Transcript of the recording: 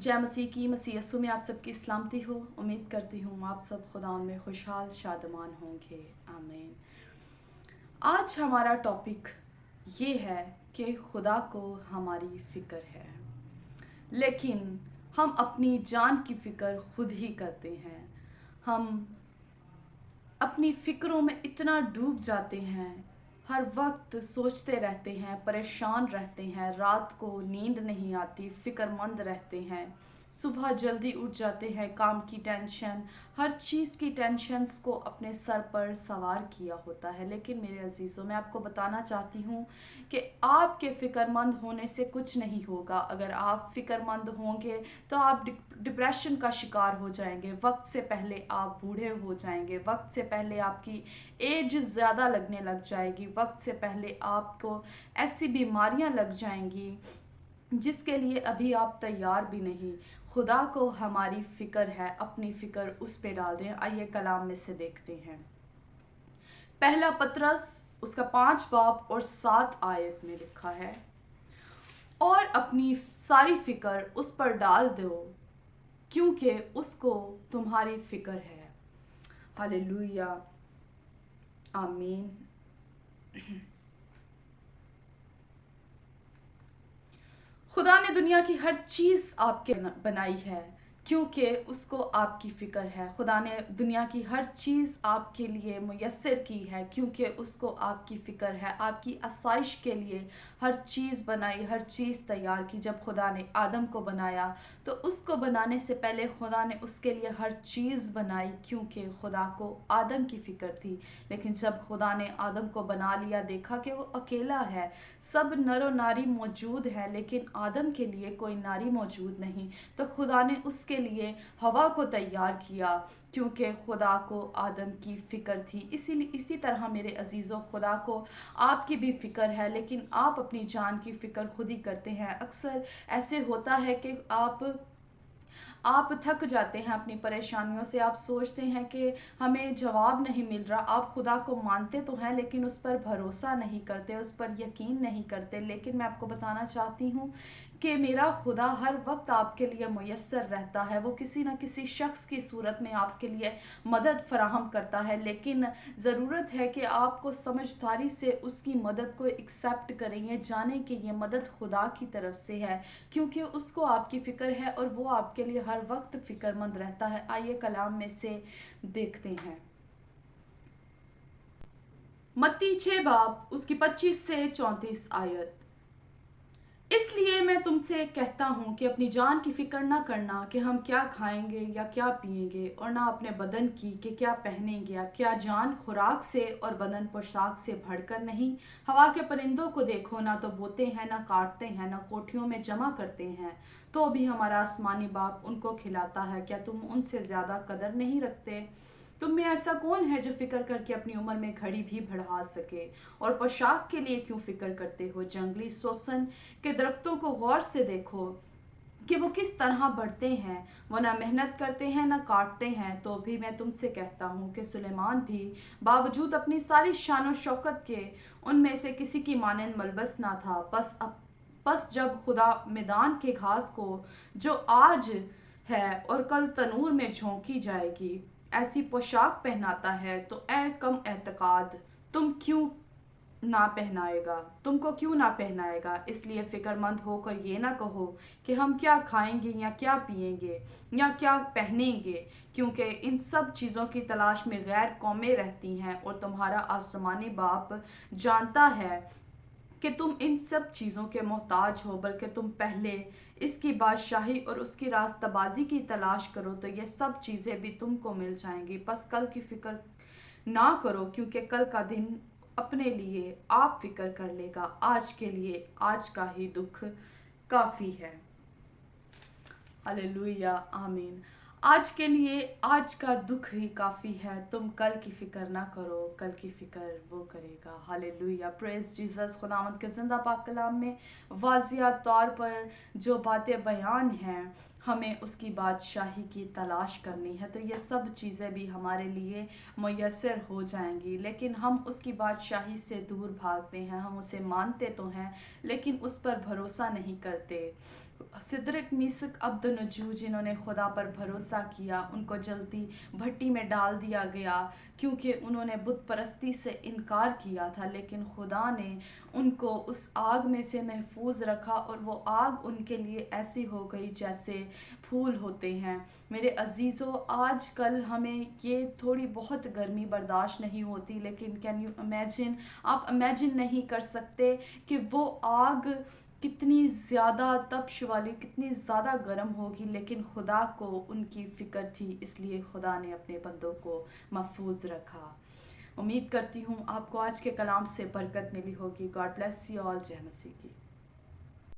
जय मसीह की। मसीह यस्सु में आप सबकी सलामती हो। उम्मीद करती हूँ आप सब खुदा में खुशहाल शादमान होंगे। आमीन। आज हमारा टॉपिक ये है कि खुदा को हमारी फ़िक्र है, लेकिन हम अपनी जान की फ़िक्र खुद ही करते हैं। हम अपनी फ़िक्रों में इतना डूब जाते हैं, हर वक्त सोचते रहते हैं, परेशान रहते हैं, रात को नींद नहीं आती, फ़िक्रमंद रहते हैं, सुबह जल्दी उठ जाते हैं, काम की टेंशन, हर चीज़ की टेंशन्स को अपने सर पर सवार किया होता है। लेकिन मेरे अजीज़ों, मैं आपको बताना चाहती हूँ कि आपके फ़िक्रमंद होने से कुछ नहीं होगा। अगर आप फ़िक्रमंद होंगे तो आप डिप्रेशन का शिकार हो जाएंगे, वक्त से पहले आप बूढ़े हो जाएंगे, वक्त से पहले आपकी एज ज़्यादा लगने लग जाएगी, वक्त से पहले आपको ऐसी बीमारियां लग जाएंगी जिसके लिए अभी आप तैयार भी नहीं। खुदा को हमारी फ़िक्र है, अपनी फ़िक्र उस पे डाल दें। आइए कलाम में से देखते हैं। पहला पतरस उसका 5 बाब और 7 आयत में लिखा है, और अपनी सारी फ़िक्र उस पर डाल दो क्योंकि उसको तुम्हारी फ़िक्र है। हालेलुया, आमीन। खुदा ने दुनिया की हर चीज़ आपके बनाई है क्योंकि उसको आपकी फ़िक्र है। खुदा ने दुनिया की हर चीज़ आपके लिए मुयस्सर की है क्योंकि उसको आपकी फ़िक्र है। आपकी आसाइश के लिए हर चीज़ बनाई, हर चीज़ तैयार की। जब खुदा ने आदम को बनाया तो उसको बनाने से पहले खुदा ने उसके लिए हर चीज़ बनाई क्योंकि खुदा को आदम की फ़िक्र थी। लेकिन जब खुदा ने आदम को बना लिया, देखा कि वो अकेला है, सब नर और नारी मौजूद है लेकिन आदम के लिए कोई नारी मौजूद नहीं, तो खुदा ने उसके लिए हवा को तैयार किया क्योंकि खुदा को आदम की फ़िक्र थी। इसी तरह मेरे अजीज़ों, खुदा को आपकी भी फ़िक्र है, लेकिन आप अपनी जान की फ़िक्र खुद ही करते हैं। अक्सर ऐसे होता है कि आप थक जाते हैं अपनी परेशानियों से। आप सोचते हैं कि हमें जवाब नहीं मिल रहा। आप खुदा को मानते तो हैं लेकिन उस पर भरोसा नहीं करते, उस पर यकीन नहीं करते। लेकिन मैं आपको बताना चाहती हूँ कि मेरा खुदा हर वक्त आपके लिए मुयस्सर रहता है। वो किसी न किसी शख्स की सूरत में आपके लिए मदद फराहम करता है, लेकिन ज़रूरत है कि आपको समझदारी से उसकी मदद को एक्सेप्ट करें। ये जानें कि ये मदद खुदा की तरफ से है क्योंकि उसको आपकी फ़िक्र है और वो आपके लिए हर वक्त फ़िक्रमंद रहता है। आइए कलाम में से देखते हैं। मत्ती 6 बाब उसकी 25 से 34 आयत। इसलिए मैं तुमसे कहता हूँ कि अपनी जान की फ़िक्र न करना कि हम क्या खाएंगे या क्या पिएंगे, और ना अपने बदन की कि क्या पहनेंगे। या क्या जान खुराक से और बदन पोशाक से बढ़कर नहीं? हवा के परिंदों को देखो, ना तो बोते हैं, ना काटते हैं, ना कोठियों में जमा करते हैं, तो भी हमारा आसमानी बाप उनको खिलाता है। क्या तुम उनसे ज़्यादा कदर नहीं रखते? तुम में ऐसा कौन है जो फिक्र करके अपनी उम्र में घड़ी भी बढ़ा सके? और पोशाक के लिए क्यों फिक्र करते हो? जंगली सोसन के दरख्तों को गौर से देखो कि वो किस तरह बढ़ते हैं। वो ना मेहनत करते हैं ना काटते हैं। तो भी मैं तुमसे कहता हूँ कि सुलेमान भी बावजूद अपनी सारी शान और शौकत के उनमें से किसी की मानन मलबस ना था। बस जब खुदा मैदान के घास को, जो आज है और कल तनूर में झोंकी जाएगी, ऐसी पोशाक पहनाता है, तो ए कम एतकाद, तुमको क्यों ना पहनाएगा? इसलिए फिक्रमंद होकर ये ना कहो कि हम क्या खाएंगे या क्या पिएंगे या क्या पहनेंगे, क्योंकि इन सब चीज़ों की तलाश में गैर कौमें रहती हैं, और तुम्हारा आसमानी बाप जानता है कि तुम इन सब चीज़ों के मोहताज हो। बल्कि तुम पहले इसकी बादशाही और उसकी रास्तबाजी की तलाश करो, तो ये सब चीज़ें भी तुमको मिल जाएंगी। बस कल की फ़िक्र ना करो, क्योंकि कल का दिन अपने लिए आप फिक्र कर लेगा। आज के लिए आज का ही दुख काफ़ी है। हालेलुया, आमीन। आज के लिए आज का दुख ही काफ़ी है। तुम कल की फ़िक्र ना करो, कल की फ़िक्र वो करेगा। Hallelujah, praise Jesus. खुदावंद के ज़िंदा पाक कलाम में वाज़िया तौर पर जो बातें बयान हैं, हमें उसकी बादशाही की तलाश करनी है, तो ये सब चीज़ें भी हमारे लिए मुयस्सर हो जाएंगी। लेकिन हम उसकी बादशाही से दूर भागते हैं, हम उसे मानते तो हैं लेकिन उस पर भरोसा नहीं करते। सिदरक मीसक अब्दुन्नजू जिन्होंने खुदा पर भरोसा किया, उनको जल्दी भट्टी में डाल दिया गया क्योंकि उन्होंने बुत परस्ती से इनकार किया था। लेकिन खुदा ने उनको उस आग में से महफूज रखा और वो आग उनके लिए ऐसी हो गई जैसे फूल होते हैं। मेरे अजीज़ों, आज कल हमें ये थोड़ी बहुत गर्मी बर्दाश्त नहीं होती, लेकिन कैन यू इमेजिन, आप इमेजिन नहीं कर सकते कि वो आग कितनी ज़्यादा तपश वाली, कितनी ज़्यादा गर्म होगी। लेकिन खुदा को उनकी फ़िक्र थी, इसलिए खुदा ने अपने बंदों को महफूज रखा। उम्मीद करती हूँ आपको आज के कलाम से बरकत मिली होगी। God bless you all. जय मसीह की।